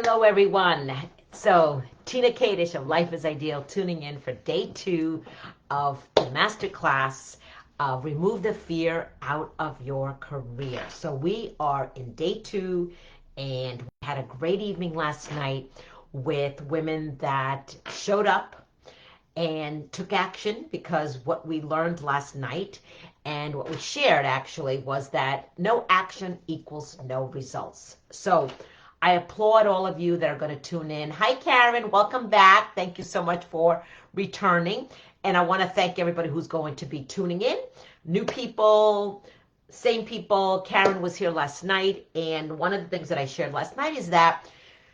Hello, everyone. So, Tina Kadish of Life is Ideal tuning in for day 2 of the Masterclass Remove the Fear Out of Your Career. So, we are in day 2 and we had a great evening last night with women that showed up and took action because what we learned last night and what we shared actually was that no action equals no results. So I applaud all of you that are going to tune in. Hi, Karen. Welcome back. Thank you so much for returning. And I want to thank everybody who's going to be tuning in. New people, same people. Karen was here last night. And one of the things that I shared last night is that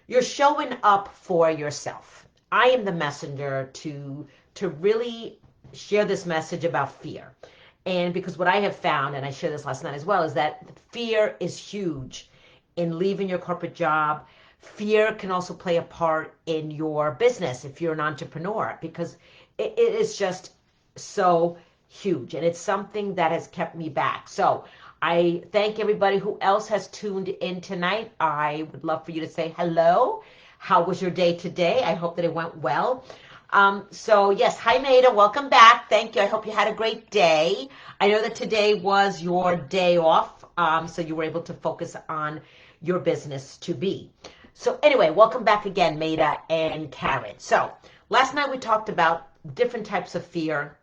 you're showing up for yourself. I am the messenger to really share this message about fear. And because what I have found, and I shared this last night as well, is that fear is huge in leaving your corporate job. Fear can also play a part in your business if you're an entrepreneur, because it is just so huge. And it's something that has kept me back. So I thank everybody who else has tuned in tonight. I would love for you to say hello. How was your day today? I hope that it went well. So yes, hi Maida, welcome back. Thank you. I hope you had a great day. I know that today was your day off, so you were able to focus on your business to be. So anyway, welcome back again, Maida and Karen. So last night we talked about different types of fear.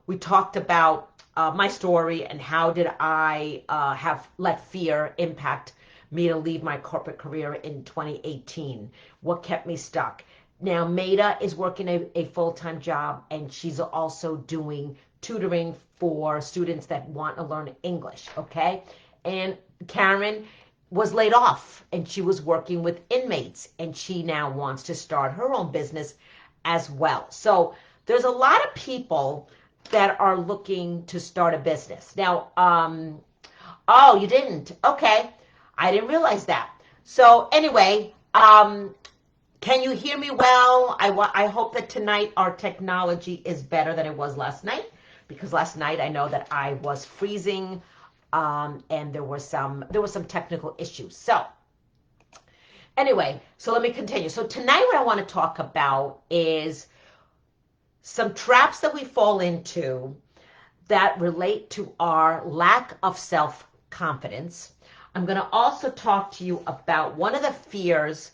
We talked about my story and how did I have let fear impact me to leave my corporate career in 2018. What kept me stuck? Now, Maida is working a full-time job, and she's also doing tutoring for students that want to learn English, okay? And Karen was laid off, and she was working with inmates, and she now wants to start her own business as well. So there's a lot of people that are looking to start a business. Now, oh, you didn't? Okay. I didn't realize that. So anyway, can you hear me well? I hope that tonight our technology is better than it was last night, because last night I know that I was freezing and there were some technical issues. So anyway, so let me continue. So tonight what I want to talk about is some traps that we fall into that relate to our lack of self-confidence. I'm going to also talk to you about one of the fears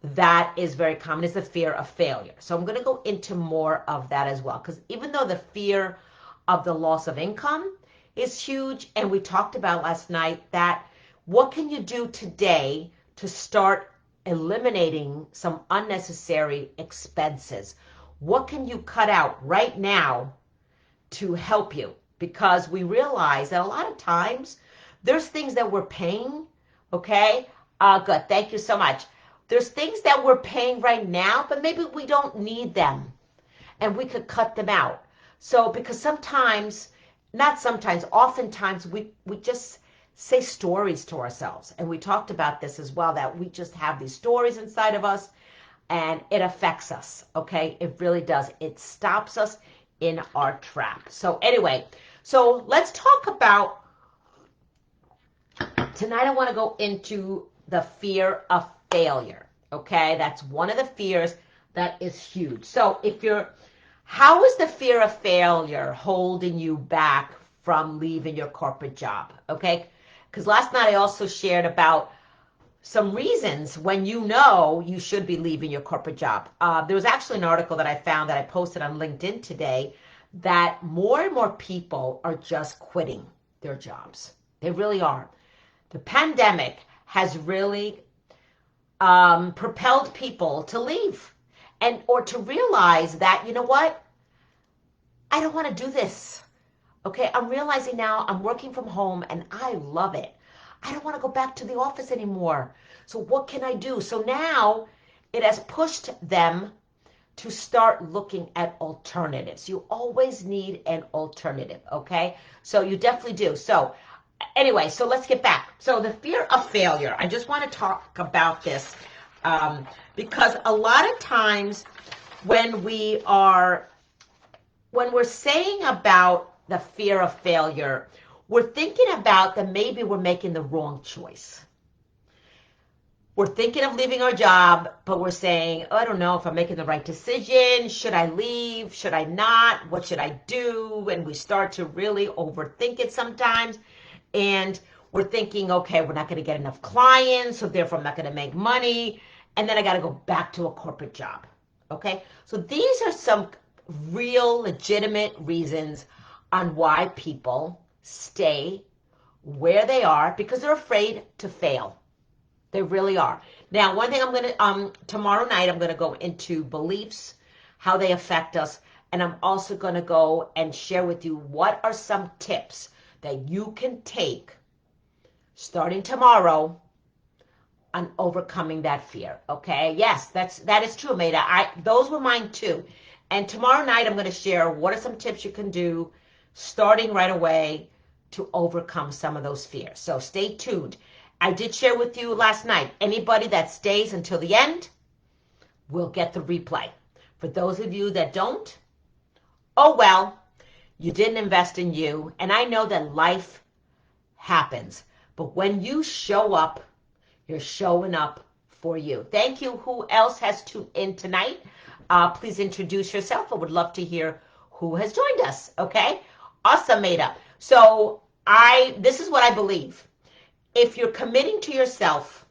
that is very common, is the fear of failure. So I'm going to go into more of that as well, because even though the fear of the loss of income is huge, and we talked about last night that what can you do today to start eliminating some unnecessary expenses? What can you cut out right now to help you? Because we realize that a lot of times there's things that we're paying, okay? Good, thank you so much. There's things that we're paying right now, but maybe we don't need them and we could cut them out. So because sometimes, not sometimes, oftentimes we just say stories to ourselves. And we talked about this as well, that we just have these stories inside of us and it affects us, okay? It really does. It stops us in our trap. So anyway, so let's talk about, tonight I want to go into the fear of failure, okay? That's one of the fears that is huge. So how is the fear of failure holding you back from leaving your corporate job, okay? Because last night I also shared about some reasons when you know you should be leaving your corporate job. There was actually an article that I found that I posted on LinkedIn today that more and more people are just quitting their jobs. They really are. The pandemic has really propelled people to leave or to realize that, you know what, I don't want to do this. Okay, I'm realizing now I'm working from home and I love it. I don't want to go back to the office anymore. So what can I do? So now it has pushed them to start looking at alternatives. You always need an alternative, okay? So you definitely do. So anyway, so let's get back. So the fear of failure, I just want to talk about this because a lot of times when we're saying about the fear of failure, we're thinking about that maybe we're making the wrong choice. we're thinking of leaving our job, but we're saying, oh, I don't know if I'm making the right decision. Should I leave? Should I not? What should I do? And we start to really overthink it sometimes. And we're thinking, okay, we're not going to get enough clients, so therefore I'm not going to make money. And then I got to go back to a corporate job. Okay? So these are some real legitimate reasons on why people stay where they are because they're afraid to fail. They really are. Now, one thing I'm going to, tomorrow night, I'm going to go into beliefs, how they affect us. And I'm also going to go and share with you what are some tips that you can take starting tomorrow on overcoming that fear. Okay. Yes, that is true, Maida. Those were mine too. And tomorrow night, I'm going to share what are some tips you can do starting right away to overcome some of those fears. So stay tuned. I did share with you last night, anybody that stays until the end will get the replay. For those of you that don't, oh well, you didn't invest in you. And I know that life happens. But when you show up, you're showing up for you. Thank you. Who else has tuned in tonight? Please introduce yourself. I would love to hear who has joined us. Okay? Awesome, Maida. So this is what I believe. If you're committing to yourself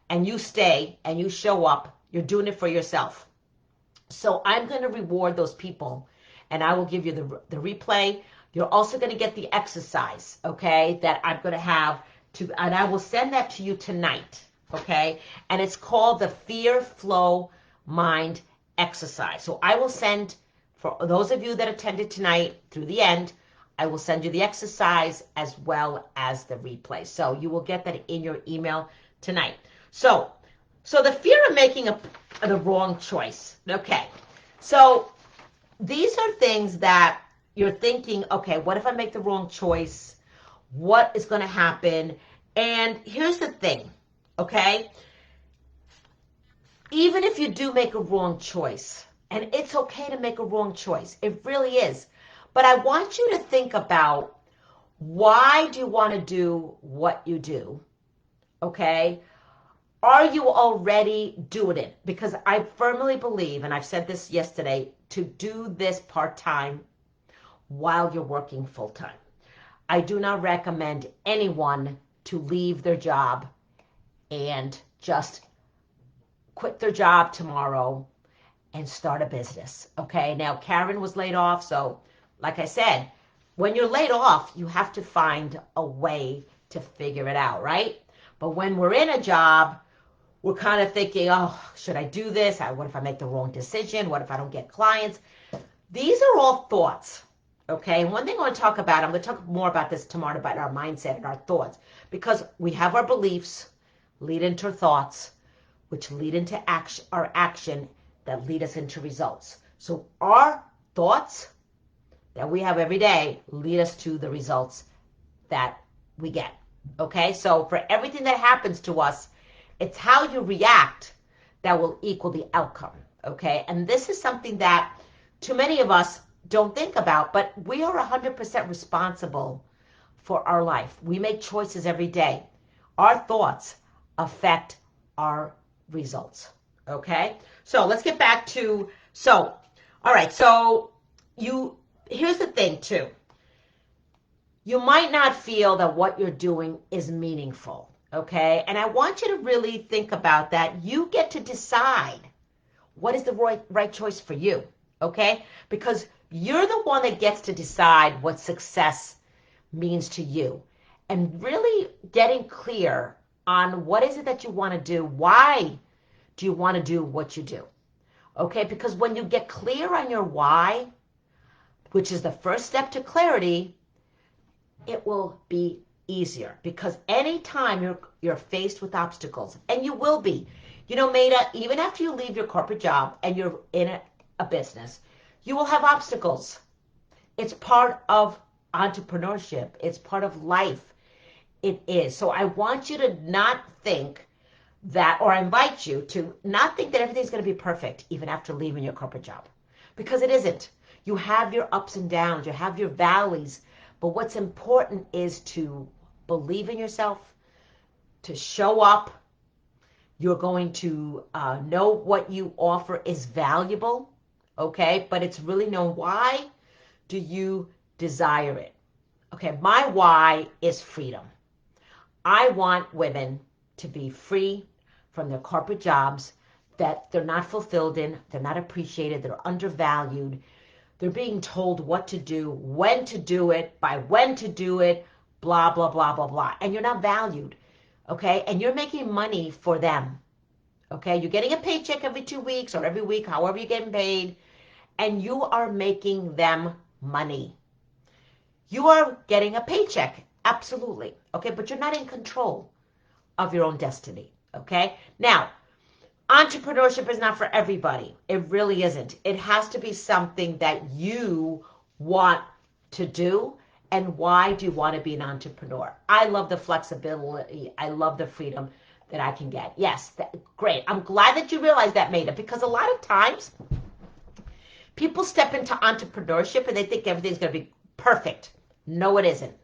and you stay and you show up, you're doing it for yourself. So I'm going to reward those people and I will give you the replay. You're also going to get the exercise, okay, that I'm going to have and I will send that to you tonight, okay? And it's called the Fear Flow Mind Exercise. So I will send, for those of you that attended tonight through the end, I will send you the exercise as well as the replay. So you will get that in your email tonight. So the fear of making the wrong choice. Okay. So these are things that you're thinking, okay, what if I make the wrong choice? What is going to happen? And here's the thing, okay? Even if you do make a wrong choice, and it's okay to make a wrong choice, it really is. But I want you to think about, why do you want to do what you do? Okay? Are you already doing it? Because I firmly believe, and I've said this yesterday, to do this part-time while you're working full-time. I do not recommend anyone to leave their job and just quit their job tomorrow and start a business. Okay? Now, Karen was laid off, so like I said, when you're laid off, you have to find a way to figure it out, right? But when we're in a job, we're kind of thinking, oh, should I do this? What if I make the wrong decision? What if I don't get clients? These are all thoughts, okay? And one thing I want to talk about, I'm going to talk more about this tomorrow, about our mindset and our thoughts, because we have our beliefs lead into our thoughts, which lead into our action that lead us into results. So our thoughts that we have every day lead us to the results that we get. Okay, so for everything that happens to us, it's how you react that will equal the outcome. Okay, and this is something that too many of us don't think about, but we are 100% responsible for our life. We make choices every day. Our thoughts affect our results. Okay, so let's get back to, all right, so here's the thing too. You might not feel that what you're doing is meaningful, okay? And I want you to really think about that. You get to decide what is the right choice for you, okay? Because you're the one that gets to decide what success means to you. And really getting clear on what is it that you want to do. Why do you want to do what you do? Okay, because when you get clear on your why, which is the first step to clarity, it will be easier. Because anytime you're faced with obstacles, and you will be, you know, Maida, even after you leave your corporate job and you're in a business, you will have obstacles. It's part of entrepreneurship. It's part of life. It is. So I want you to not think that, or I invite you to not think that everything's going to be perfect even after leaving your corporate job. Because it isn't. You have your ups and downs. You have your valleys. But what's important is to believe in yourself, to show up, You're going to know what you offer is valuable, okay? But it's really known. Why do you desire it? Okay, my why is freedom. I want women to be free from their corporate jobs that they're not fulfilled in, they're not appreciated, they're undervalued. They're being told what to do, when to do it, by when to do it, blah, blah, blah, blah, blah. And you're not valued, okay? And you're making money for them, okay? You're getting a paycheck every 2 weeks or every week, however you're getting paid, and you are making them money. You are getting a paycheck, absolutely, okay? But you're not in control of your own destiny, okay? Now, entrepreneurship is not for everybody. It really isn't. It has to be something that you want to do. And why do you want to be an entrepreneur? I love the flexibility. I love the freedom that I can get. Yes, great. I'm glad that you realized that, Maida, because a lot of times people step into entrepreneurship and they think everything's going to be perfect. No, it isn't.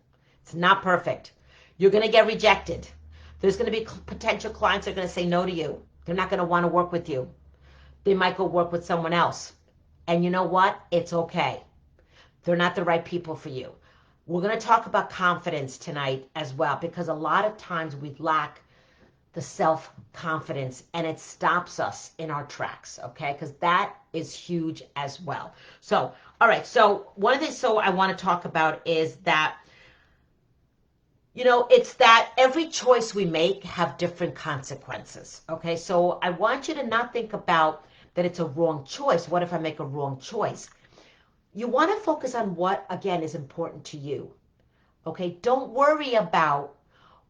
It's not perfect. You're going to get rejected. There's going to be potential clients that are going to say no to you. They're not going to want to work with you. They might go work with someone else. And you know what? It's okay. They're not the right people for you. We're going to talk about confidence tonight as well, because a lot of times we lack the self-confidence and it stops us in our tracks, okay? Because that is huge as well. So, all right. So one of the things I want to talk about is that, you know, it's that every choice we make have different consequences, okay? So I want you to not think about that it's a wrong choice. What if I make a wrong choice? You want to focus on what, again, is important to you, okay? Don't worry about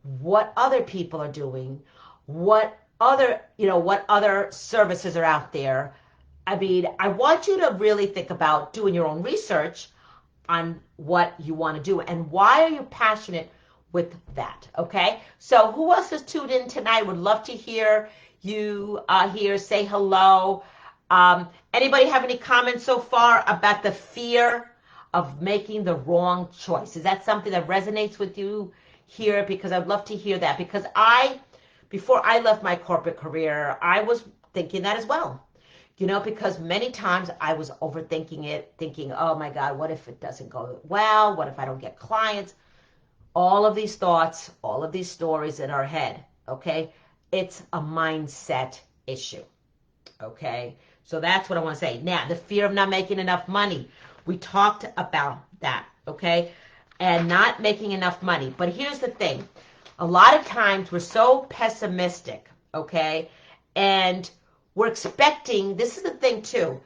what other people are doing, what other services are out there. I mean, I want you to really think about doing your own research on what you want to do and why are you passionate with that, okay? So who else is tuned in tonight? Would love to hear you here. Say hello. Anybody have any comments so far about the fear of making the wrong choice? Is that something that resonates with you here? Because I'd love to hear that. Because before I left my corporate career, I was thinking that as well. You know, because many times I was overthinking it, thinking, oh my God, what if it doesn't go well? What if I don't get clients? All of these thoughts, all of these stories in our head, okay? It's a mindset issue, okay? So that's what I want to say. Now, the fear of not making enough money. We talked about that, okay? And not making enough money. But here's the thing. A lot of times we're so pessimistic, okay? And we're expecting, this is the thing too,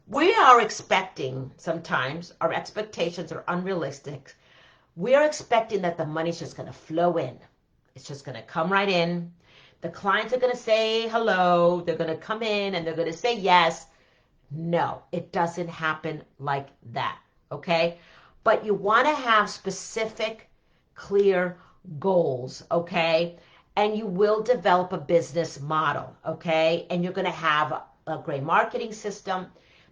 we are expecting sometimes, our expectations are unrealistic. We are expecting that the money's just going to flow in. It's just going to come right in. The clients are going to say hello. They're going to come in and they're going to say yes. No, it doesn't happen like that, okay? But you want to have specific, clear goals, okay? And you will develop a business model, okay? And you're going to have a great marketing system,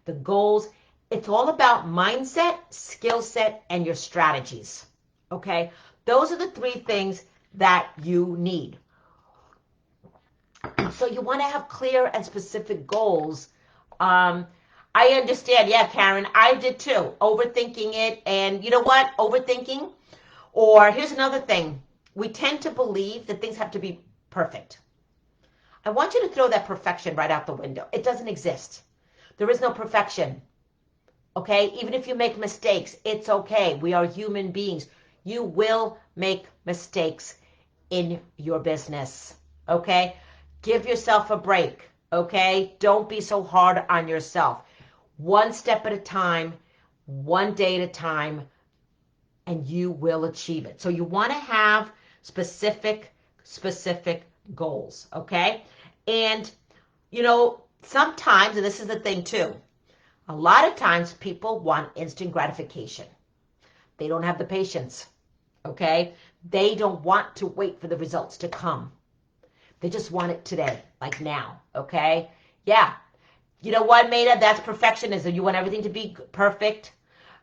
the goals. It's all about mindset, skill set, and your strategies, okay? Those are the three things that you need. So you want to have clear and specific goals. I understand. Yeah, Karen, I did too. Overthinking it. And you know what? Overthinking. Or here's another thing. We tend to believe that things have to be perfect. I want you to throw that perfection right out the window. It doesn't exist. There is no perfection. Okay? Even if you make mistakes, it's okay. We are human beings. You will make mistakes in your business. Okay? Give yourself a break. Okay? Don't be so hard on yourself. One step at a time, one day at a time, and you will achieve it. So you want to have specific goals, okay? And, you know, sometimes, and this is the thing too, a lot of times people want instant gratification. They don't have the patience, okay? They don't want to wait for the results to come. They just want it today, like now, okay? Yeah. You know what, Maida? That's perfectionism. You want everything to be perfect.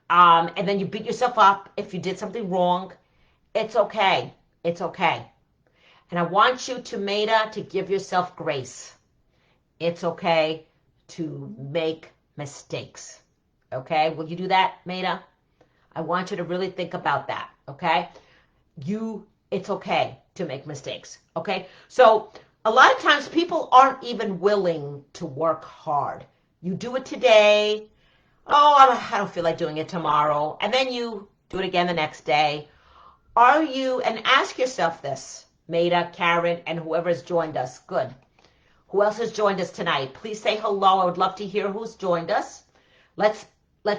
And then you beat yourself up if you did something wrong. It's okay. It's okay. And I want you to, Maida, to give yourself grace. It's okay to make mistakes. Okay? Will you do that, Maida? I want you to really think about that. Okay? It's okay to make mistakes. Okay? So a lot of times people aren't even willing to work hard. You do it today. Oh, I don't feel like doing it tomorrow. And then you do it again the next day. Are you, and ask yourself this, Maida, Karen, and whoever has joined us. Good. Who else has joined us tonight? Please say hello. I would love to hear who's joined us. Let's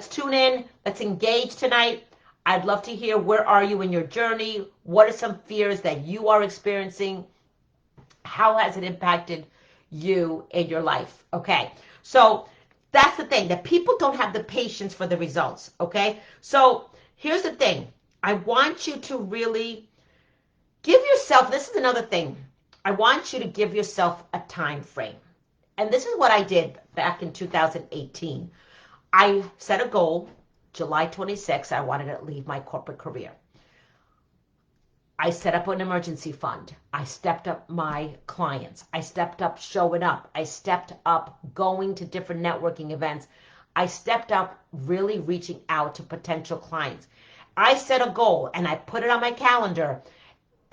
tune in. Let's engage tonight. I'd love to hear, where are you in your journey? What are some fears that you are experiencing? How has it impacted you in your life? Okay. So that's the thing, that people don't have the patience for the results. Okay. So here's the thing. I want you to really give yourself, this is another thing. I want you to give yourself a time frame. And this is what I did back in 2018. I set a goal, July 26th, I wanted to leave my corporate career. I set up an emergency fund. I stepped up my clients. I stepped up showing up. I stepped up going to different networking events. I stepped up really reaching out to potential clients. I set a goal and I put it on my calendar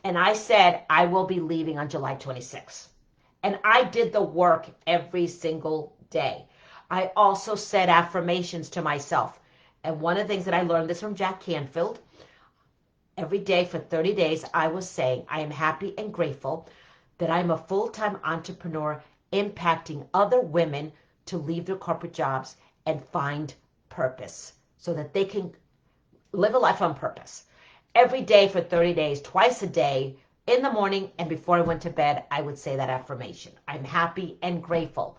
and I said I will be leaving on July 26th. And I did the work every single day. I also said affirmations to myself. And one of the things that I learned this from Jack Canfield, every day for 30 days, I was saying, I am happy and grateful that I'm a full-time entrepreneur impacting other women to leave their corporate jobs and find purpose so that they can live a life on purpose. Every day for 30 days, twice a day, in the morning and before I went to bed, I would say that affirmation. I'm happy and grateful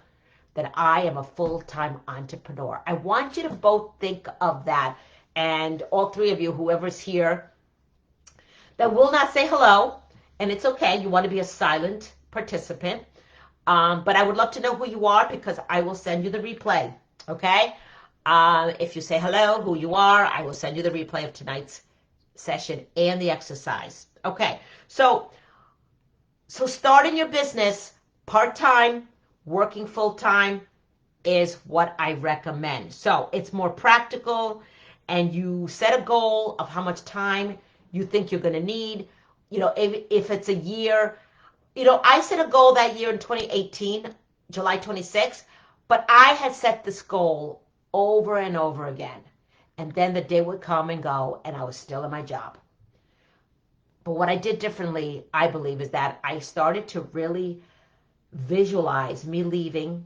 that I am a full-time entrepreneur. I want you to both think of that. And all three of you, whoever's here, that will not say hello, and it's okay. You want to be a silent participant. But I would love to know who you are because I will send you the replay, okay? If you say hello, who you are, I will send you the replay of tonight's session and the exercise. Okay, so starting your business part-time, working full-time is what I recommend. So it's more practical, and you set a goal of how much time you think you're going to need. You know, if it's a year, you know, I set a goal that year in 2018, July 26th, but I had set this goal over and over again. And then the day would come and go, and I was still in my job. But what I did differently, I believe, is that I started to really visualize me leaving.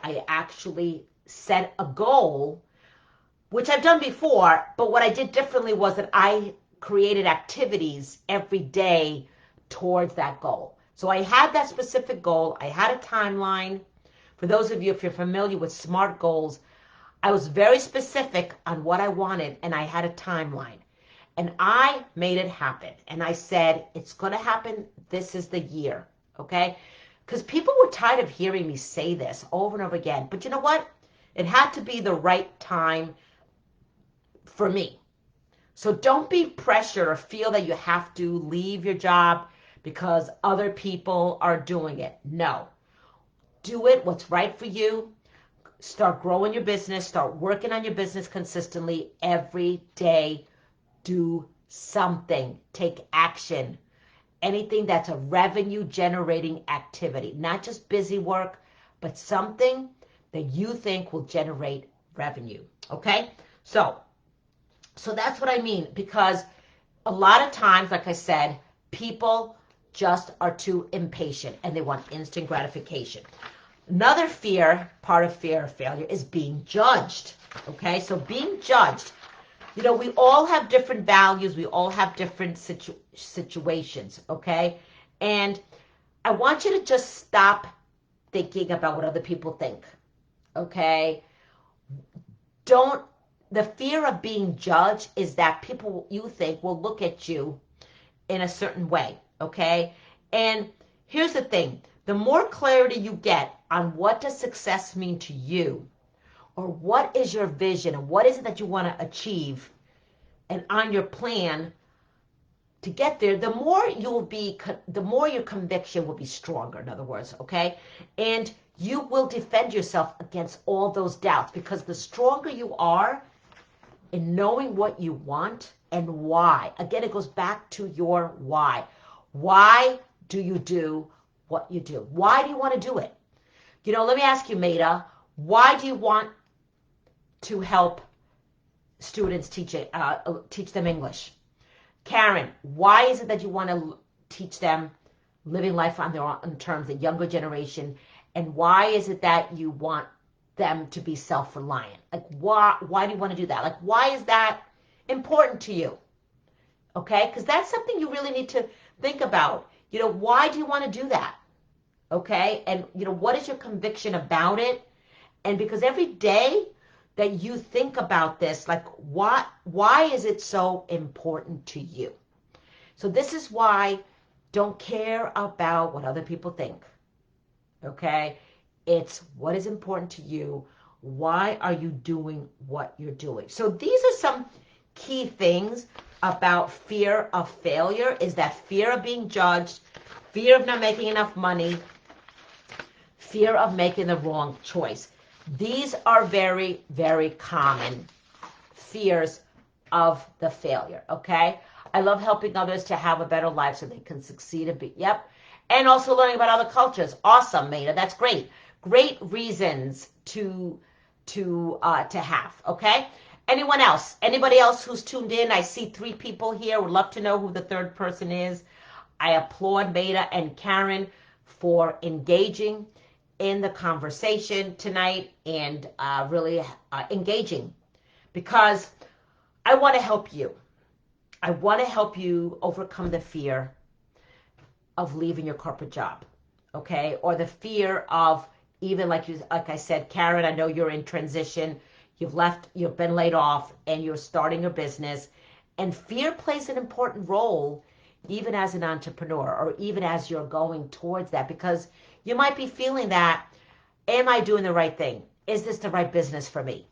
I actually set a goal, which I've done before, but what I did differently was that I created activities every day towards that goal. So I had that specific goal. I had a timeline. For those of you, if you're familiar with SMART goals, I was very specific on what I wanted, and I had a timeline. And I made it happen. And I said, it's going to happen. This is the year, okay? Because people were tired of hearing me say this over and over again. But you know what? It had to be the right time for me. So don't be pressured or feel that you have to leave your job because other people are doing it. No. Do it what's right for you. Start growing your business. Start working on your business consistently every day. Do something. Take action. Anything that's a revenue generating activity. Not just busy work, but something that you think will generate revenue. Okay? So that's what I mean, because a lot of times, like I said, people just are too impatient and they want instant gratification. Another fear, part of fear of failure, is being judged. Okay, so being judged, you know, we all have different values. We all have different situations, okay? And I want you to just stop thinking about what other people think, okay? The fear of being judged is that people, you think, will look at you in a certain way, okay? And here's the thing. The more clarity you get on what does success mean to you, or what is your vision, and what is it that you want to achieve, and on your plan, to get there, the more the more your conviction will be stronger, in other words, okay? And you will defend yourself against all those doubts, because the stronger you are in knowing what you want and why. Again, it goes back to your why. Why do you do what you do? Why do you want to do it? Let me ask you, Maida, why do you want to help students teach them English? Karen, why is it that you want to teach them living life on their own terms, the younger generation? And why is it that you want them to be self-reliant? Like, why do you want to do that? Like, why is that important to you? Okay, because that's something you really need to think about. Why do you want to do that? Okay, and what is your conviction about it? And because every day that you think about this, like, why is it so important to you? So this is why don't care about what other people think. Okay? It's what is important to you. Why are you doing what you're doing? So these are some key things about fear of failure, is that fear of being judged, fear of not making enough money, fear of making the wrong choice. These are very, very common fears of the failure, okay? I love helping others to have a better life so they can succeed and be, yep. And also learning about other cultures. Awesome, Maida, that's great. Great reasons to have, okay? Anyone else? Anybody else who's tuned in? I see 3 people here. Would love to know who the third person is. I applaud Maida and Karen for engaging in the conversation tonight and really engaging, because I want to help you. I want to help you overcome the fear of leaving your corporate job, okay? Or the fear of, even like I said, Karen, I know you're in transition. You've been laid off, and you're starting your business. And fear plays an important role even as an entrepreneur, or even as you're going towards that, because you might be feeling that, am I doing the right thing? Is this the right business for me?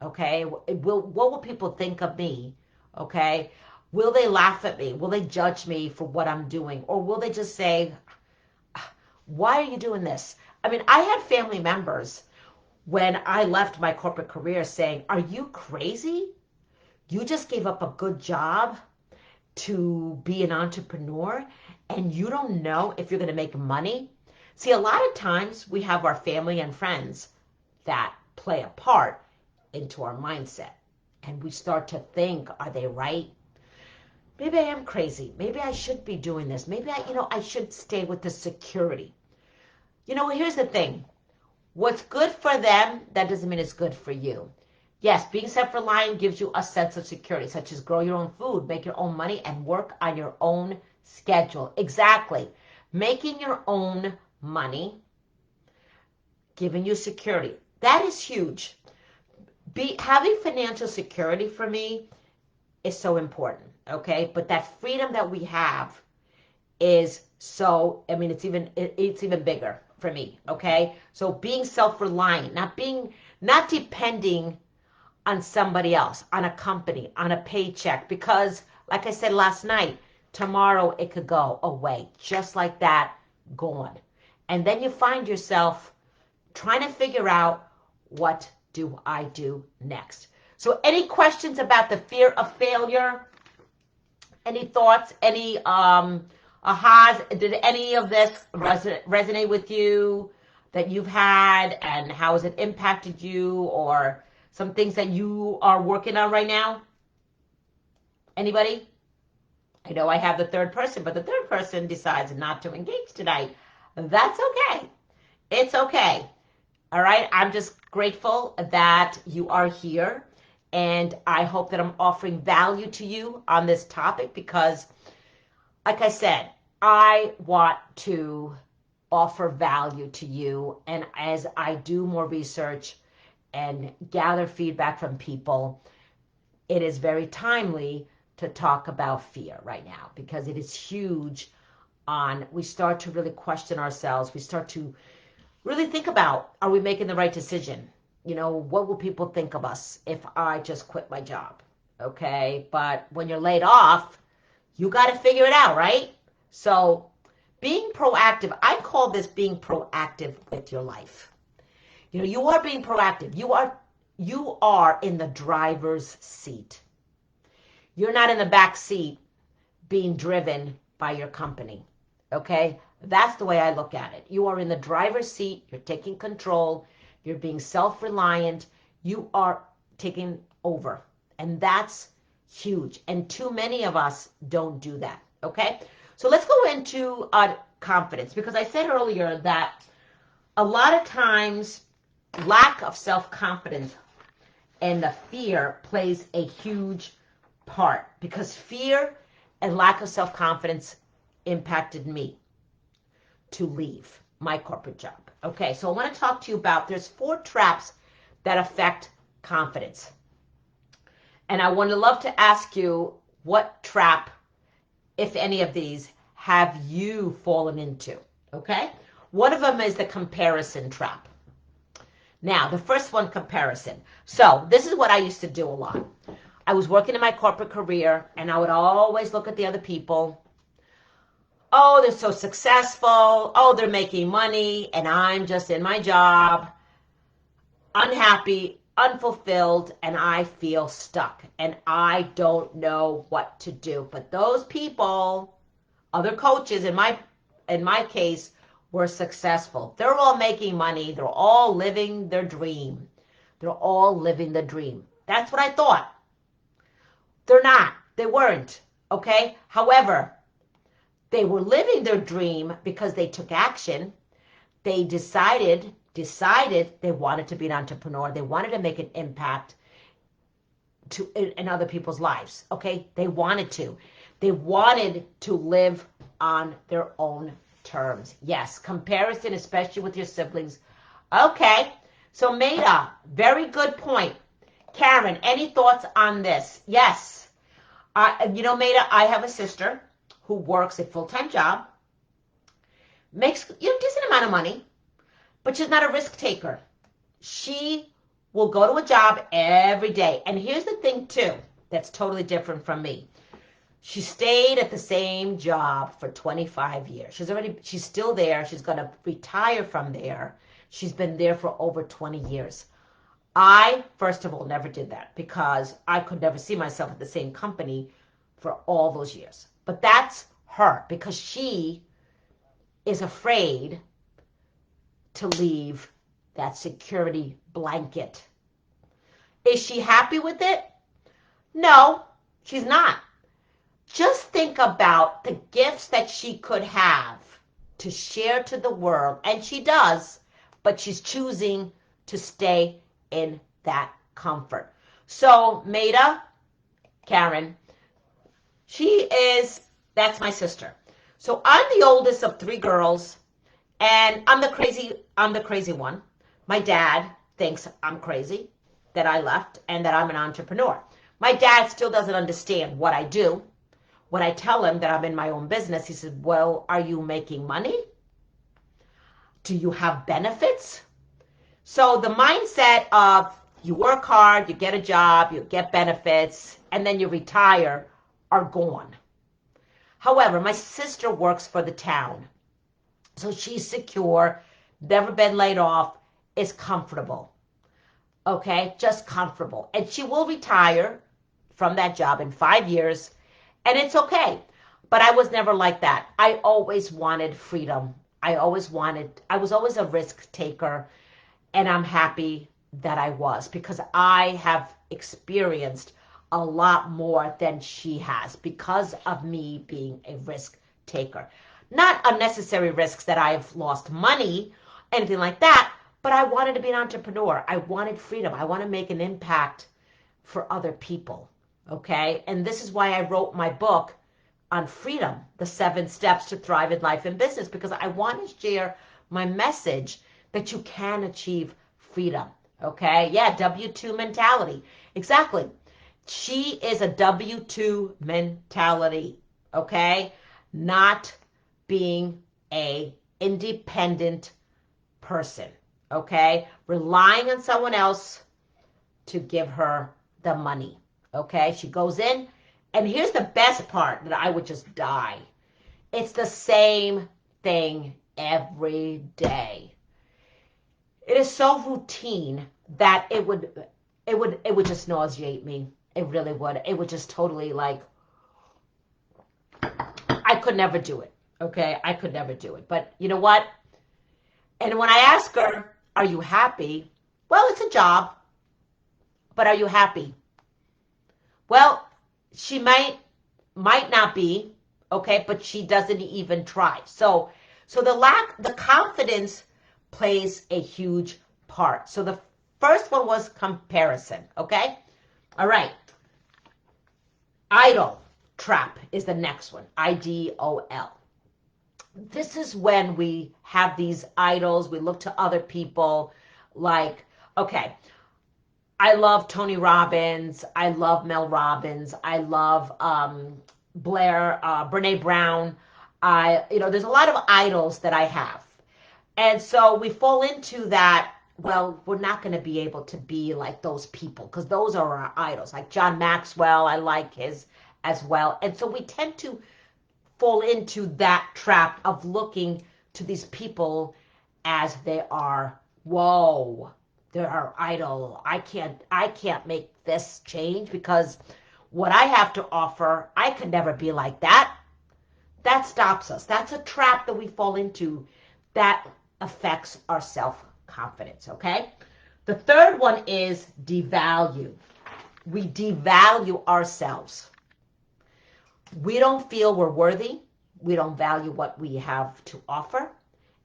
Okay, what will people think of me? Okay, will they laugh at me? Will they judge me for what I'm doing? Or will they just say, why are you doing this? I mean, I had family members when I left my corporate career saying, are you crazy? You just gave up a good job to be an entrepreneur, and you don't know if you're going to make money? See, a lot of times we have our family and friends that play a part into our mindset, and we start to think, are they right? Maybe I am crazy. Maybe I should be doing this. Maybe I should stay with the security. Here's the thing. What's good for them, that doesn't mean it's good for you. Yes, being self-reliant gives you a sense of security, such as grow your own food, make your own money, and work on your own schedule. Exactly. Making your own money, giving you security. That is huge. Having financial security for me is so important, okay? But that freedom that we have is so, I mean, it's even bigger for me, okay? So being self-reliant, not depending on somebody else, on a company, on a paycheck, because like I said last night, tomorrow it could go away, just like that, gone. And then you find yourself trying to figure out, what do I do next? So any questions about the fear of failure? Any thoughts? Any ahas? Did any of this resonate with you that you've had, and how has it impacted you, or some things that you are working on right now? Anybody? I know I have the third person, but the third person decides not to engage tonight. That's okay. It's okay. All right. I'm just grateful that you are here, and I hope that I'm offering value to you on this topic, because like I said, I want to offer value to you. And as I do more research and gather feedback from people, it is very timely to talk about fear right now, because it is huge. We start to really question ourselves. We start to really think about, are we making the right decision? What will people think of us if I just quit my job? Okay, but when you're laid off, You got to figure it out, right? So being proactive, I call this being proactive with your life. You are being proactive. You are in the driver's seat. You're not in the back seat being driven by your company. Okay? That's the way I look at it. You are in the driver's seat. You're taking control. You're being self-reliant. You are taking over. And that's huge. And too many of us don't do that. Okay? So let's go into confidence, because I said earlier that a lot of times lack of self-confidence and the fear plays a huge part, because fear and lack of self-confidence impacted me to leave my corporate job. Okay, so I want to talk to you about, there's 4 traps that affect confidence. And I would love to ask you, what trap, if any of these, have you fallen into? Okay, one of them is the comparison trap. Now, the first one, comparison. So this is what I used to do a lot. I was working in my corporate career, and I would always look at the other people. Oh, they're so successful. Oh, they're making money, and I'm just in my job, unhappy, unfulfilled, and I feel stuck, and I don't know what to do. But those people, other coaches in my case, were successful. They're all making money. They're all living their dream. They're all living the dream. That's what I thought. They're not. They weren't. Okay? However, they were living their dream because they took action. They decided they wanted to be an entrepreneur. They wanted to make an impact in other people's lives. Okay? They wanted to. They wanted to live on their own terms. Yes, comparison, especially with your siblings. Okay, so Maida, very good point. Karen, any thoughts on this? Yes. Maida, I have a sister who works a full-time job, makes a decent amount of money, but she's not a risk taker. She will go to a job every day. And here's the thing, too, that's totally different from me. She stayed at the same job for 25 years. She's still there. She's going to retire from there. She's been there for over 20 years. I, first of all, never did that because I could never see myself at the same company for all those years. But that's her, because she is afraid to leave that security blanket. Is she happy with it? No, she's not. Just think about the gifts that she could have to share to the world, and she does, but she's choosing to stay in that comfort. So, Maida, Karen, that's my sister. So I'm the oldest of 3 girls, and I'm the crazy one. My dad thinks I'm crazy, that I left, and that I'm an entrepreneur. My dad still doesn't understand what I do. When I tell him that I'm in my own business, he says, well, are you making money? Do you have benefits? So the mindset of you work hard, you get a job, you get benefits, and then you retire are gone. However, my sister works for the town. So she's secure, never been laid off, is comfortable. Okay, just comfortable. And she will retire from that job in 5 years. And it's okay. But I was never like that. I always wanted freedom. I was always a risk taker. And I'm happy that I was, because I have experienced a lot more than she has because of me being a risk taker. Not unnecessary risks that I've lost money, anything like that, but I wanted to be an entrepreneur. I wanted freedom. I want to make an impact for other people. Okay, and this is why I wrote my book on freedom, the 7 steps to thrive in life and business, because I want to share my message that you can achieve freedom. Okay, yeah, W-2 mentality. Exactly. She is a W-2 mentality. Okay, not being a independent person. Okay, relying on someone else to give her the money. Okay, she goes in And here's the best part that I would just die. It's the same thing every day. It is so routine that it would just nauseate me. It really would. It would just totally like, I could never do it. Okay, I could never do it. But you know what? And when I ask her, "Are you happy?" Well, it's a job, but are you happy? Well, she might not be, okay, but she doesn't even try. So the confidence plays a huge part. So the first one was comparison, okay? All right. Idol trap is the next one. IDOL. This is when we have these idols, we look to other people like, okay, I love Tony Robbins, I love Mel Robbins, I love Brene Brown. There's a lot of idols that I have. And so we fall into that, well, we're not going to be able to be like those people because those are our idols. Like John Maxwell, I like his as well. And so we tend to fall into that trap of looking to these people as they are, whoa, they're our idol. I can't make this change because what I have to offer, I could never be like that. That stops us. That's a trap that we fall into that affects our self-confidence, okay? The third one is devalue. We devalue ourselves. We don't feel we're worthy. We don't value what we have to offer.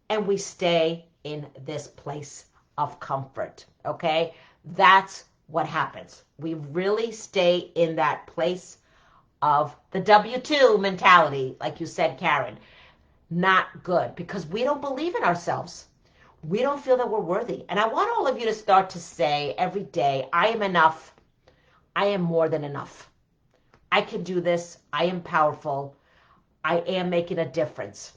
And we stay in this place of comfort, okay? That's what happens. We really stay in that place of the W-2 mentality, like you said, Karen. Not good because we don't believe in ourselves. We don't feel that we're worthy. And I want all of you to start to say every day, I am enough. I am more than enough. I can do this. I am powerful. I am making a difference.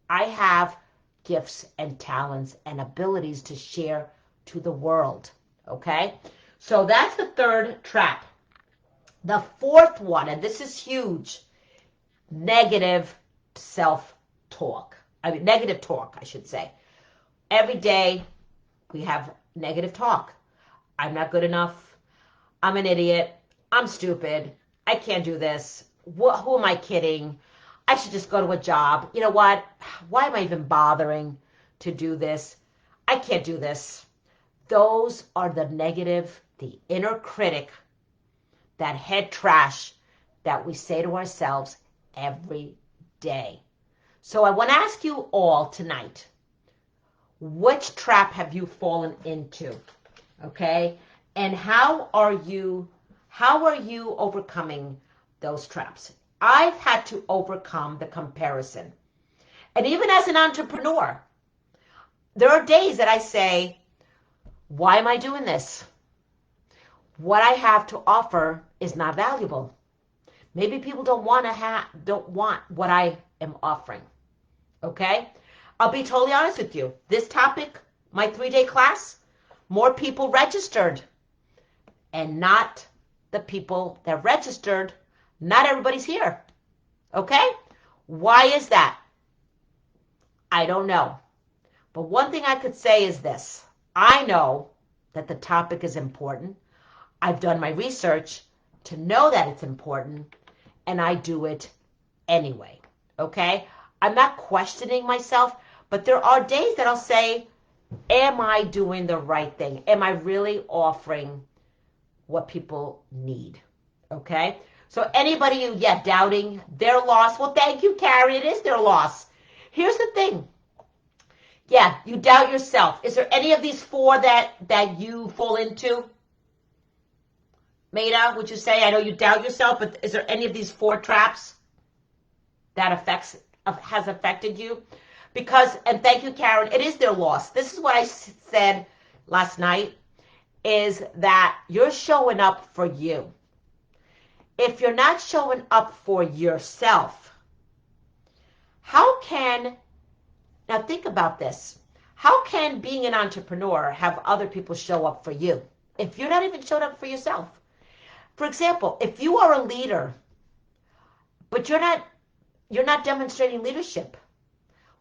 I have gifts and talents and abilities to share to the world. Okay? So that's the third trap. The fourth one, and this is huge, negative self-talk. Negative talk, I should say. Every day we have negative talk. I'm not good enough. I'm an idiot. I'm stupid. I can't do this. Who am I kidding? I should just go to a job. You know what? Why am I even bothering to do this? I can't do this. Those are the negative, the inner critic, that head trash that we say to ourselves every day. So I want to ask you all tonight, which trap have you fallen into? Okay? And how are you overcoming those traps? I've had to overcome the comparison. And even as an entrepreneur, there are days that I say, why am I doing this? What I have to offer is not valuable. Maybe people don't want what I am offering. Okay? I'll be totally honest with you. This topic, my 3-day class, more people registered. And not the people that registered, not everybody's here. Okay? Why is that? I don't know. But one thing I could say is this. I know that the topic is important. I've done my research to know that it's important, and I do it anyway. Okay? I'm not questioning myself, but there are days that I'll say, am I doing the right thing? Am I really offering what people need? Okay? So anybody who, doubting their loss, well, thank you, Carrie. It is their loss. Here's the thing. Yeah, you doubt yourself. Is there any of these four that you fall into? Maida, would you say? I know you doubt yourself, but is there any of these four traps that has affected you? Because, and thank you, Karen, it is their loss. This is what I said last night, is that you're showing up for you. If you're not showing up for yourself, now think about this. How can being an entrepreneur have other people show up for you if you're not even showing up for yourself? For example, if you are a leader but you're not demonstrating leadership.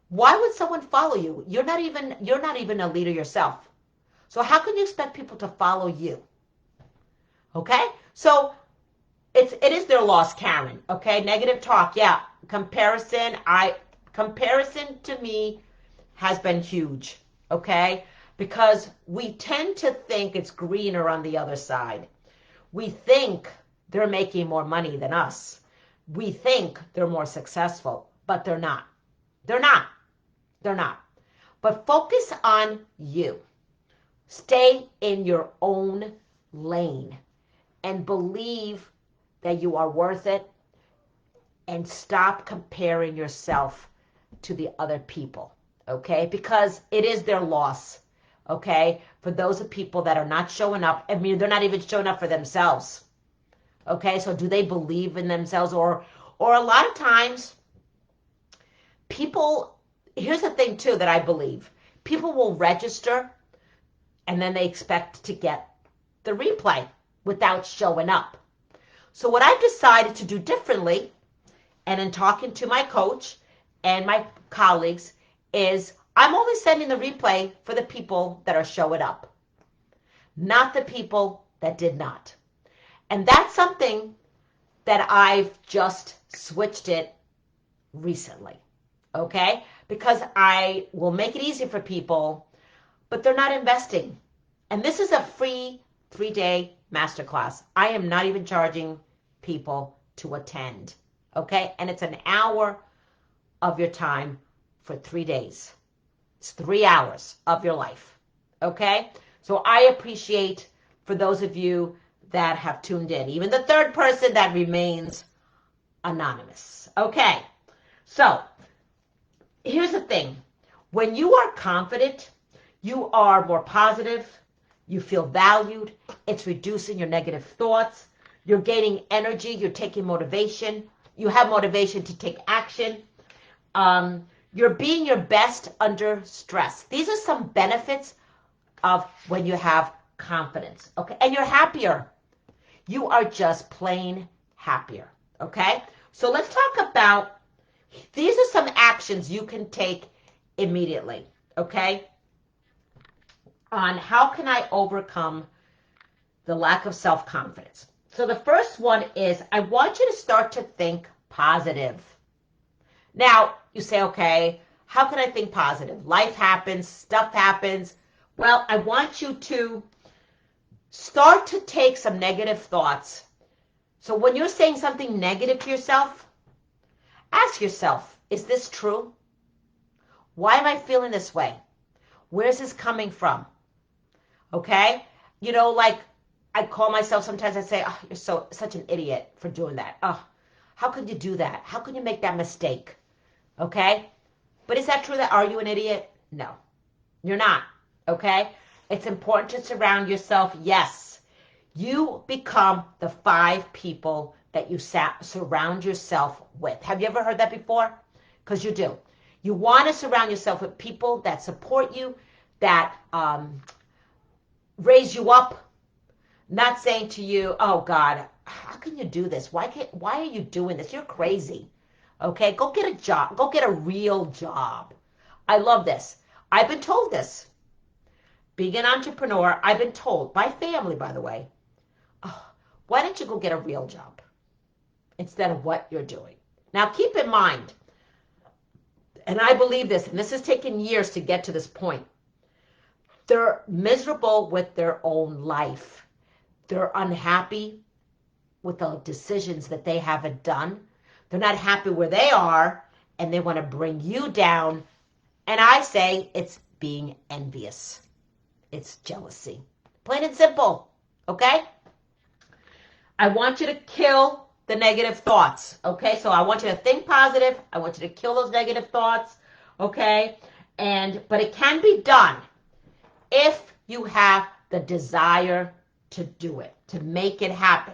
Why would someone follow you? You're not even a leader yourself. So how can you expect people to follow you? Okay? So it is their loss, Karen. Okay? Negative talk. Yeah. Comparison to me has been huge. Okay? Because we tend to think it's greener on the other side. We think they're making more money than us. We think they're more successful, but they're not. They're not. They're not. But focus on you. Stay in your own lane and believe that you are worth it, and stop comparing yourself to the other people, okay? Because it is their loss, okay? For those of people that are not showing up, I mean, they're not even showing up for themselves, okay? So do they believe in themselves? Or a lot of times, people, here's the thing too that I believe. People will register and then they expect to get the replay without showing up. So what I've decided to do differently, and in talking to my coach and my colleagues, is I'm only sending the replay for the people that are showing up, not the people that did not. And that's something that I've just switched it recently, okay? Because I will make it easy for people, but they're not investing. And this is a free 3-day masterclass. I am not even charging people to attend, okay? And it's an hour of your time for 3 days. It's 3 hours of your life, okay? So I appreciate for those of you that have tuned in, even the third person that remains anonymous, okay? So here's the thing. When you are confident, you are more positive, you feel valued, it's reducing your negative thoughts, you're gaining energy, you're taking motivation, you have motivation to take action, you're being your best under stress. These are some benefits of when you have confidence, okay? And you're happier. You are just plain happier, okay? So let's talk about, these are some actions you can take immediately, okay? On how can I overcome the lack of self-confidence. So the first one is, I want you to start to think positive. Now, you say, okay, how can I think positive? Life happens, stuff happens. Well, I want you to start to take some negative thoughts. So when you're saying something negative to yourself, ask yourself, is this true? Why am I feeling this way? Where's this coming from? Okay? You know, like I call myself sometimes, I say, oh, you're such an idiot for doing that. Oh, how could you do that? How could you make that mistake? Okay? But is that true that, are you an idiot? No, you're not. Okay? It's important to surround yourself. Yes, you become the 5 people that you surround yourself with. Have you ever heard that before? Because you do. You want to surround yourself with people that support you, that raise you up, not saying to you, oh God, how can you do this? Why are you doing this? You're crazy. Okay, go get a job. Go get a real job. I love this. I've been told this. Being an entrepreneur, I've been told, by family, by the way, oh, why don't you go get a real job instead of what you're doing? Now, keep in mind, and I believe this, and this has taken years to get to this point, they're miserable with their own life. They're unhappy with the decisions that they haven't done. They're not happy where they are, and they want to bring you down. And I say it's being envious. It's jealousy. Plain and simple. Okay? I want you to kill the negative thoughts. Okay? So I want you to think positive. I want you to kill those negative thoughts. Okay? But it can be done if you have the desire to do it, to make it happen.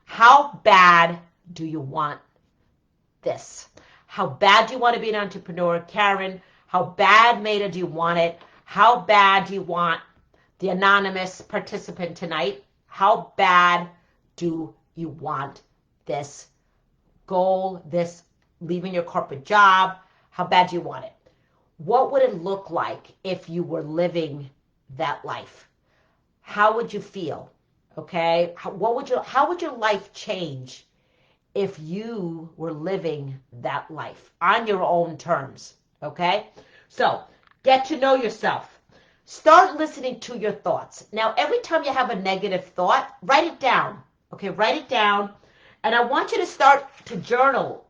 How bad do you want this? How bad do you want to be an entrepreneur, Karen? How bad, Maida, do you want it? How bad do you want the anonymous participant tonight? How bad do you want this goal, this leaving your corporate job, how bad do you want it? What would it look like if you were living that life? How would you feel? Okay? How would your life change if you were living that life on your own terms? Okay? So, get to know yourself. Start listening to your thoughts. Now, every time you have a negative thought, write it down. Okay, write it down. And I want you to start to journal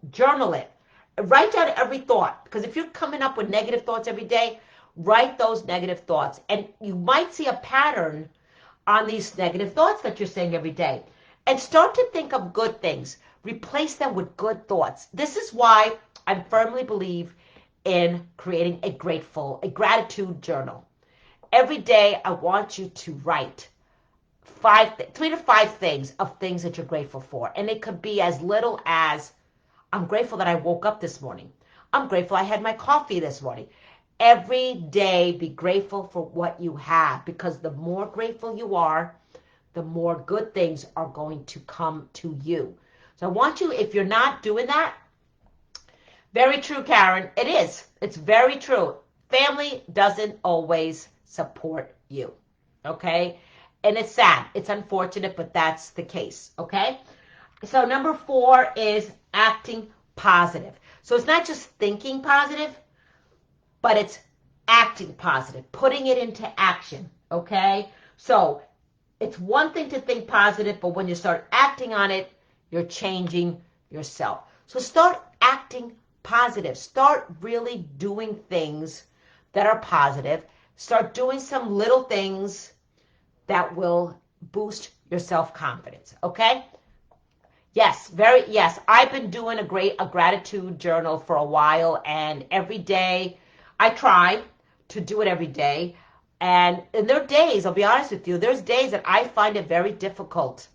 it. Write down every thought. Because if you're coming up with negative thoughts every day, write those negative thoughts. And you might see a pattern on these negative thoughts that you're saying every day. And start to think of good things. Replace them with good thoughts. This is why I firmly believe in creating a gratitude journal. Every day, I want you to write 3 to 5 things of things that you're grateful for. And it could be as little as, I'm grateful that I woke up this morning. I'm grateful I had my coffee this morning. Every day, be grateful for what you have, because the more grateful you are, the more good things are going to come to you. So I want you, if you're not doing that, very true, Karen, it is. It's very true. Family doesn't always support you, okay? And it's sad. It's unfortunate, but that's the case, okay? So number 4 is acting positive. So it's not just thinking positive, but it's acting positive, putting it into action, okay? So it's one thing to think positive, but when you start acting on it, you're changing yourself. So start acting positive. Start really doing things that are positive. Start doing some little things that will boost your self-confidence, okay? Yes, yes. I've been doing a gratitude journal for a while, and every day I try to do it every day. And there are days, I'll be honest with you, there's days that I find it very difficult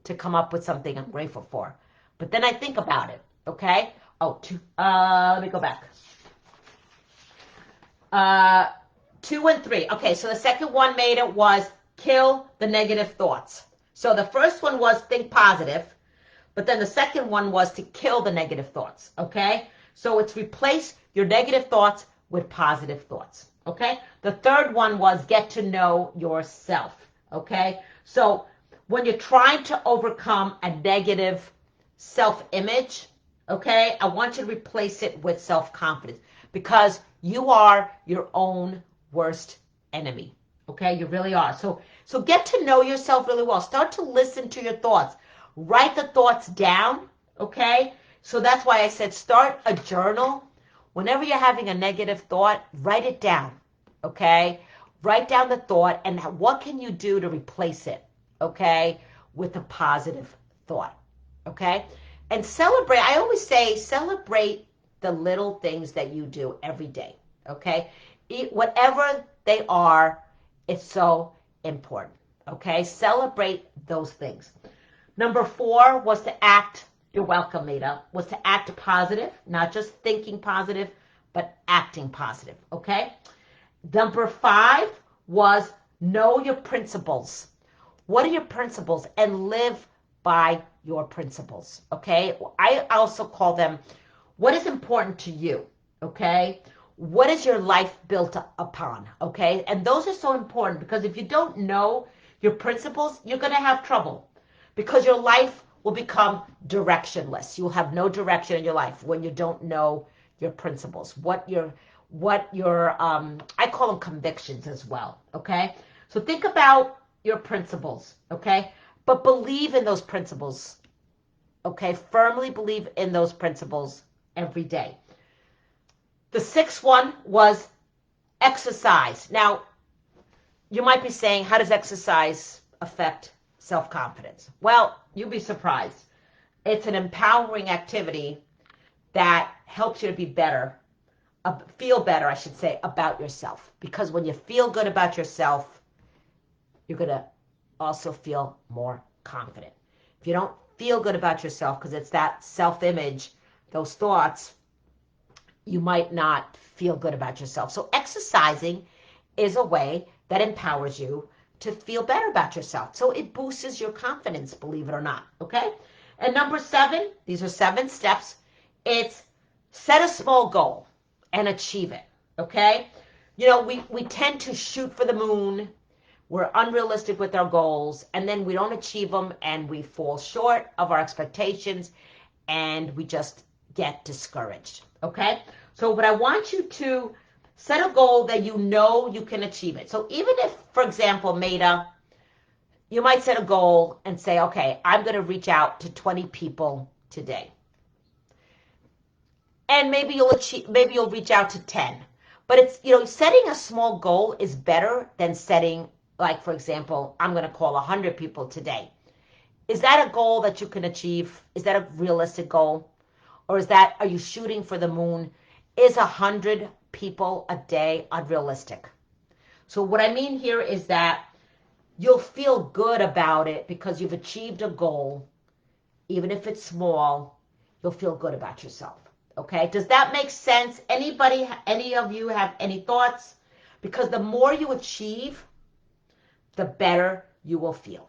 to come up with something I'm grateful for. But then I think about it, okay? Let me go back. 2 and 3. Okay, so the second one made it was kill the negative thoughts. So the first one was think positive, but then the second one was to kill the negative thoughts, okay? So it's replace your negative thoughts with positive thoughts, okay? The third one was get to know yourself, okay? So when you're trying to overcome a negative self-image, okay, I want you to replace it with self-confidence, because you are your own worst enemy, okay? You really are. So get to know yourself really well. Start to listen to your thoughts. Write the thoughts down, okay? So that's why I said start a journal. Whenever you're having a negative thought, write it down, okay? Write down the thought, and what can you do to replace it, okay, with a positive thought, okay? And celebrate. I always say celebrate the little things that you do every day, okay? Whatever they are, it's so important, okay? Celebrate those things. Number 4 was to act, you're welcome, Lita, was to act positive, not just thinking positive, but acting positive, okay? Number 5 was know your principles. What are your principles? And live by your principles, okay? I also call them, what is important to you, okay? What is your life built upon, okay? And those are so important, because if you don't know your principles, you're going to have trouble, because your life will become directionless. You'll have no direction in your life when you don't know your principles, what your I call them convictions as well, okay? So think about your principles, okay? But believe in those principles, okay? Firmly believe in those principles every day. The 6th one was exercise. Now, you might be saying, how does exercise affect self-confidence? Well, you'll be surprised. It's an empowering activity that helps you to be better, feel better, I should say, about yourself. Because when you feel good about yourself, you're going to also feel more confident. If you don't feel good about yourself, because it's that self-image, those thoughts, you might not feel good about yourself. So exercising is a way that empowers you to feel better about yourself. So it boosts your confidence, believe it or not, okay? And number 7, these are 7 steps. It's set a small goal and achieve it, okay? You know, we tend to shoot for the moon. We're unrealistic with our goals, and then we don't achieve them, and we fall short of our expectations, and we just get discouraged, okay? So but I want you to set a goal that you know you can achieve it. So even if, for example, Maida, you might set a goal and say, okay, I'm going to reach out to 20 people today. And maybe you'll reach out to 10. But it's, you know, setting a small goal is better than setting, like, for example, I'm going to call 100 people today. Is that a goal that you can achieve? Is that a realistic goal? Or are you shooting for the moon? Is 100 people a day unrealistic? So what I mean here is that you'll feel good about it because you've achieved a goal. Even if it's small, you'll feel good about yourself. Okay? Does that make sense? Anybody, any of you have any thoughts? Because the more you achieve, the better you will feel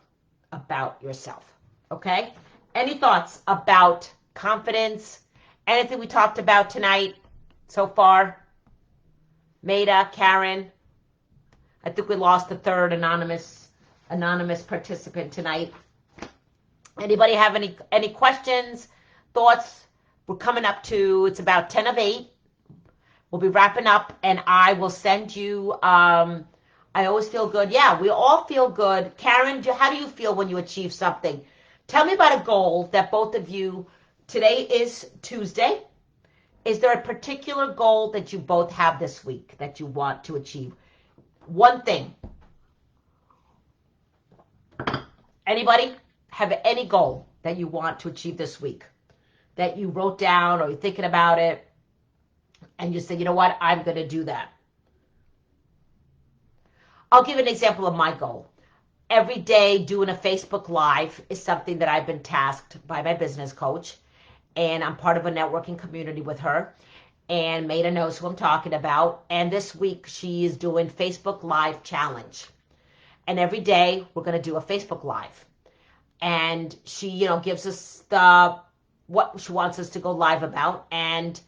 about yourself. Okay? Any thoughts about confidence? Anything we talked about tonight so far? Maida, Karen? I think we lost the third anonymous participant tonight. Anybody have any questions, thoughts? We're coming up to, it's about 10 of 8. We'll be wrapping up, and I will send you, I always feel good. Yeah, we all feel good. Karen, how do you feel when you achieve something? Tell me about a goal that both of you, today is Tuesday. Is there a particular goal that you both have this week that you want to achieve? One thing. Anybody have any goal that you want to achieve this week that you wrote down or you're thinking about it and you say, you know what, I'm going to do that? I'll give an example of my goal. Every day doing a Facebook Live is something that I've been tasked by my business coach, and I'm part of a networking community with her, and Maida knows who I'm talking about. And this week she is doing Facebook Live challenge, and every day we're going to do a Facebook Live, and she, you know, gives us what she wants us to go live about, and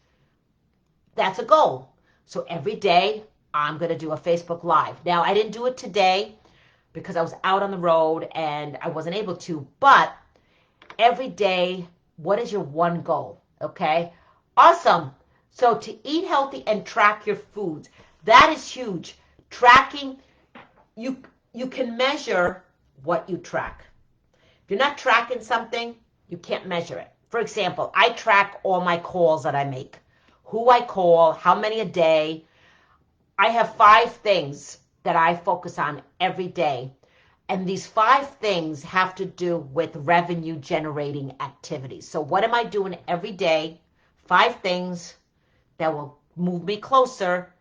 that's a goal. So every day I'm going to do a Facebook Live. Now, I didn't do it today because I was out on the road and I wasn't able to, but every day, what is your one goal? Okay? Awesome. So to eat healthy and track your foods, that is huge. Tracking, you can measure what you track. If you're not tracking something, you can't measure it. For example, I track all my calls that I make, who I call, how many a day. I have 5 things that I focus on every day. And these 5 things have to do with revenue generating activities. So what am I doing every day? 5 things that will move me closer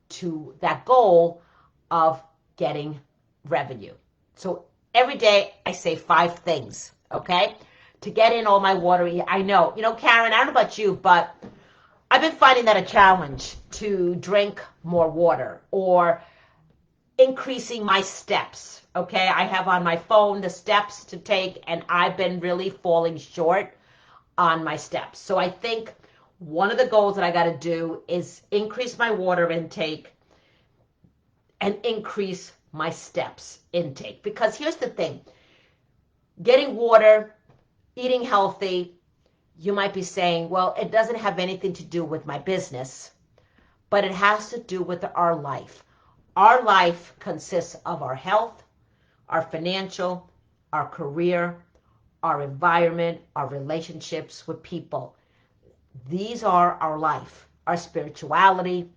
to that goal of getting revenue. So every day I say 5 things, okay? To get in all my water. I know, you know, Karen, I don't know about you, but I've been finding that a challenge to drink more water or increasing my steps, okay? I have on my phone the steps to take, and I've been really falling short on my steps. So I think one of the goals that I got to do is increase my water intake and increase my steps intake. Because here's the thing, getting water, eating healthy, you might be saying, well, it doesn't have anything to do with my business, but it has to do with our life. Our life consists of our health, our financial, our career, our environment, our relationships with people. These are our life, our spirituality.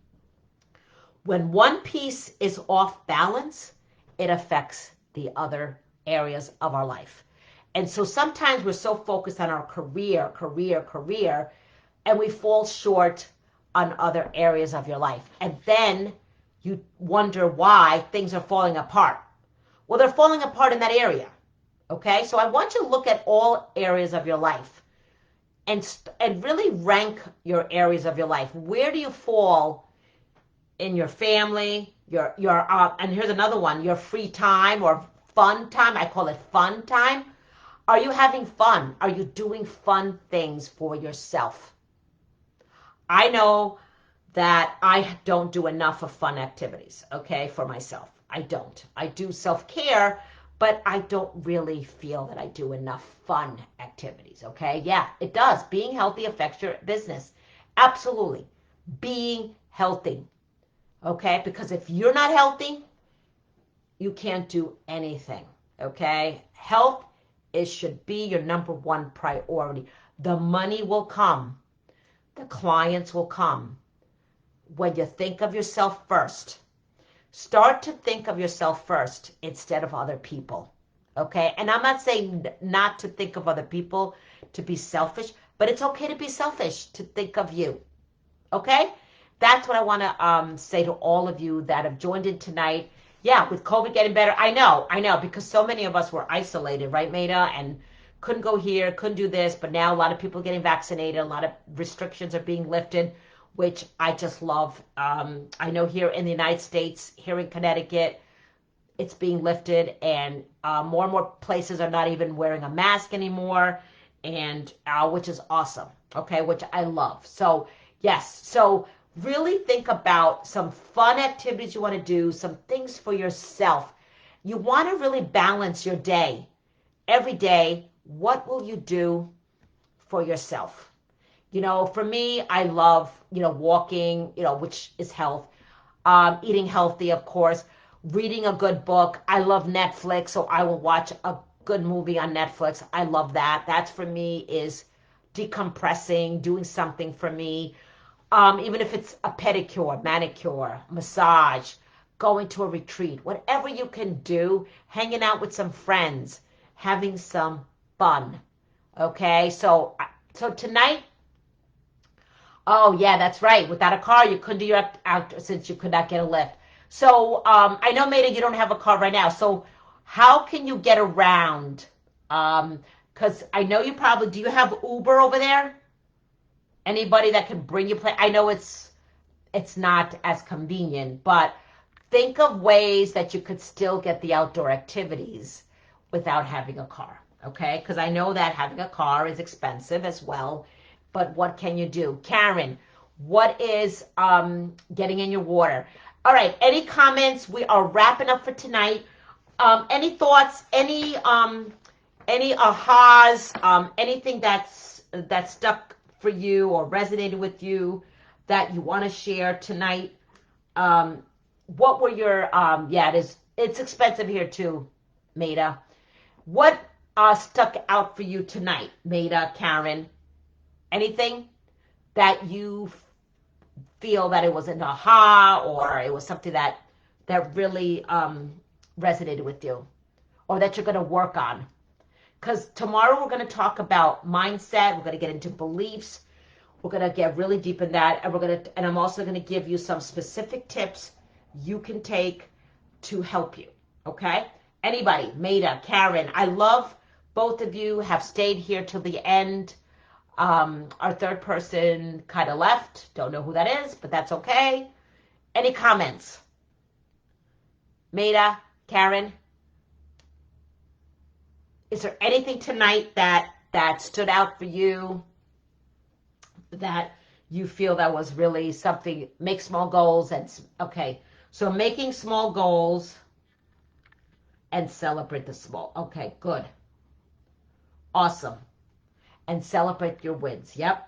When one piece is off balance, it affects the other areas of our life. And so sometimes we're so focused on our career, and we fall short on other areas of your life. And then you wonder why things are falling apart. Well, they're falling apart in that area, okay? So I want you to look at all areas of your life and really rank your areas of your life. Where do you fall in your family, and here's another one, your free time or fun time. I call it fun time. Are you having fun? Are you doing fun things for yourself? I know that I don't do enough of fun activities, okay, for myself. I don't. I do self-care, but I don't really feel that I do enough fun activities, okay? Yeah, it does. Being healthy affects your business. Absolutely. Being healthy, okay? Because if you're not healthy, you can't do anything, okay? Health should be your number one priority. The money will come. The clients will come when you think of yourself first. Start to think of yourself first instead of other people. Okay? And I'm not saying not to think of other people, to be selfish, but it's okay to be selfish, to think of you. Okay? That's what I want to say to all of you that have joined in tonight. Yeah, with COVID getting better, I know, because so many of us were isolated, right, Maida? And couldn't go here, couldn't do this, but now a lot of people are getting vaccinated, a lot of restrictions are being lifted, which I just love. I know here in the United States, here in Connecticut, it's being lifted, and more and more places are not even wearing a mask anymore, and which is awesome, okay, which I love. So, yes, so really think about some fun activities you want to do, some things for yourself. You want to really balance your day. Every day, what will you do for yourself? You know, for me, I love, walking, which is health, eating healthy, of course, reading a good book. I love Netflix, so I will watch a good movie on Netflix. I love that. That's for me is decompressing, doing something for me. Even if it's a pedicure, manicure, massage, going to a retreat, whatever you can do, hanging out with some friends, having some fun. Okay, so tonight, oh yeah, that's right. Without a car, you couldn't do your out since you could not get a lift. So I know, Maida, you don't have a car right now. So how can you get around? Because I know you probably do. You have Uber over there? Anybody that can bring you place? I know it's not as convenient, but think of ways that you could still get the outdoor activities without having a car, okay? Because I know that having a car is expensive as well, but what can you do? Karen, what is getting in your water? All right, any comments? We are wrapping up for tonight. Any thoughts? Any ahas? Anything that stuck for you or resonated with you that you want to share tonight? What were your yeah, it's expensive here too, Maida. What stuck out for you tonight, Maida, Karen? Anything that you feel that it was an aha, or it was something that really resonated with you, or that you're going to work on? Because tomorrow we're going to talk about mindset. We're going to get into beliefs. We're going to get really deep in that, and I'm also going to give you some specific tips you can take to help you. Okay? Anybody, Maida, Karen, I love both of you have stayed here till the end. Our third person kind of left. Don't know who that is, but that's okay. Any comments? Maida, Karen, is there anything tonight that stood out for you, that you feel that was really something? Make small goals, and okay, so making small goals and celebrate the small. Okay, good, awesome. And celebrate your wins. Yep,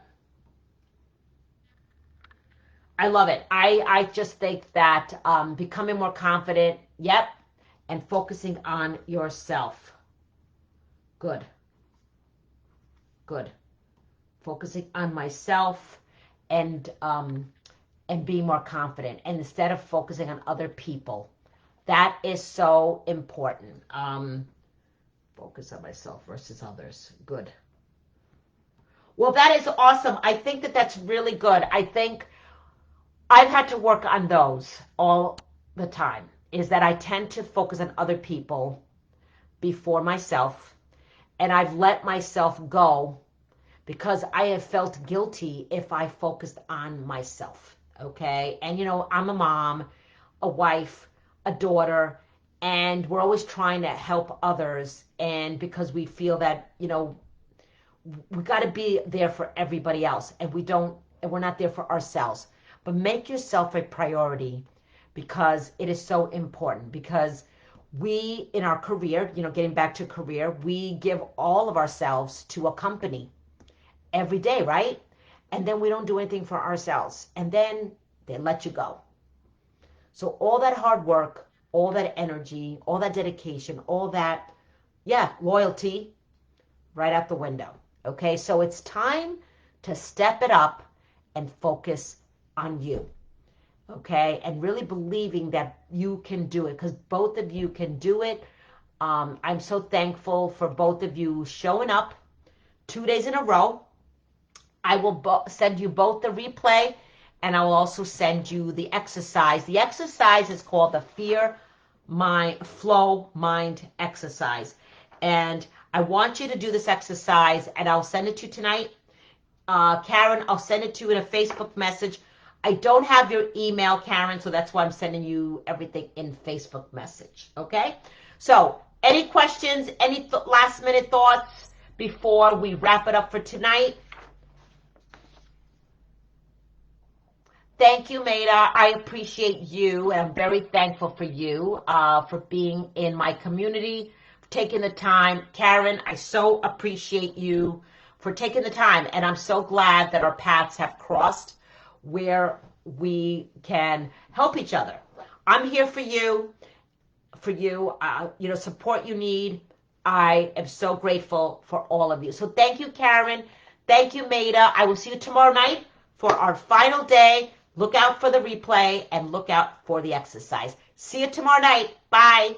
I love it. I just think that becoming more confident. Yep, and focusing on yourself. Good, good. Focusing on myself, and being more confident, and instead of focusing on other people. That is so important. Focus on myself versus others. Good. Well, that is awesome. I think that's really good. I think I've had to work on those all the time, is that I tend to focus on other people before myself, and I've let myself go because I have felt guilty if I focused on myself. Okay? And I'm a mom, a wife, a daughter, and we're always trying to help others. And because we feel that, we got to be there for everybody else, and we're not there for ourselves. But make yourself a priority, because it is so important. Because we, in our career, getting back to career, we give all of ourselves to a company every day, right? And then we don't do anything for ourselves, and then they let you go. So all that hard work, all that energy, all that dedication, all that, loyalty, right out the window. Okay, so it's time to step it up and focus on you. Okay, and really believing that you can do it, because both of you can do it. I'm so thankful for both of you showing up 2 days in a row. I will send you both the replay, and I will also send you the exercise. The exercise is called the Flow Mind exercise. And I want you to do this exercise, and I'll send it to you tonight. Karen, I'll send it to you in a Facebook message. I don't have your email, Karen, so that's why I'm sending you everything in Facebook message. Okay? So, any questions, any last minute thoughts before we wrap it up for tonight? Thank you, Maida. I appreciate you, and I'm very thankful for you for being in my community, for taking the time. Karen, I so appreciate you for taking the time, and I'm so glad that our paths have crossed where we can help each other. I'm here for you, support you need. I am so grateful for all of you. So thank you, Karen. Thank you, Maida. I will see you tomorrow night for our final day. Look out for the replay and look out for the exercise. See you tomorrow night. Bye.